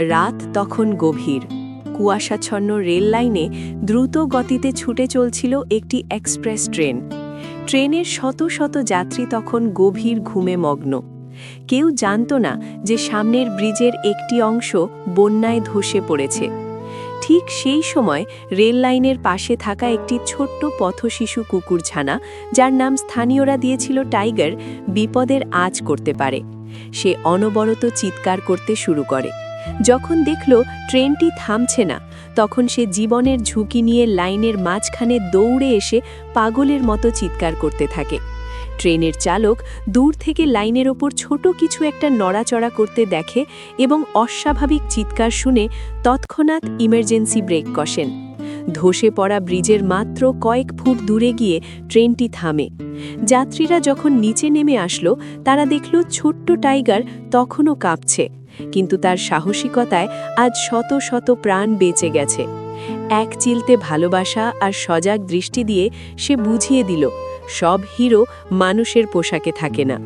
রাত তখন গভীর। কুয়াশাচ্ছন্ন রেল লাইনে দ্রুত গতিতে ছুটে চলছিল একটি এক্সপ্রেস ট্রেন। ট্রেনের শত শত যাত্রী তখন গভীর ঘুমে মগ্ন। কেউ জানত না যে সামনের ব্রিজের একটি অংশ বন্যায় ধসে পড়েছে। ঠিক সেই সময় রেল লাইনের পাশে থাকা একটি ছোট্ট পথশিশু কুকুরছানা, যার নাম স্থানীয়রা দিয়েছিল টাইগার, বিপদের আঁচ করতে পারে। সে অনবরত চিৎকার করতে শুরু করে। যখন দেখল ট্রেনটি থামছে না, তখন সে জীবনের ঝুঁকি নিয়ে লাইনের মাঝখানে দৌড়ে এসে পাগলের মতো চিৎকার করতে থাকে। ট্রেনের চালক দূর থেকে লাইনের ওপর ছোট কিছু একটা নড়াচড়া করতে দেখে এবং অস্বাভাবিক চিৎকার শুনে তৎক্ষণাৎ ইমার্জেন্সি ব্রেক কষেন। ধসে পড়া ব্রিজের মাত্র কয়েক ফুট দূরে গিয়ে ট্রেনটি থামে। যাত্রীরা যখন নিচে নেমে আসলো, তারা দেখল ছোট্ট টাইগার তখনও কাঁপছে, কিন্তু তার সাহসিকতায় আজ শত শত প্রাণ বেঁচে গেছে। এক চিলতে ভালোবাসা আর সজাগ দৃষ্টি দিয়ে সে বুঝিয়ে দিল, সব হিরো মানুষের পোশাকে থাকে না।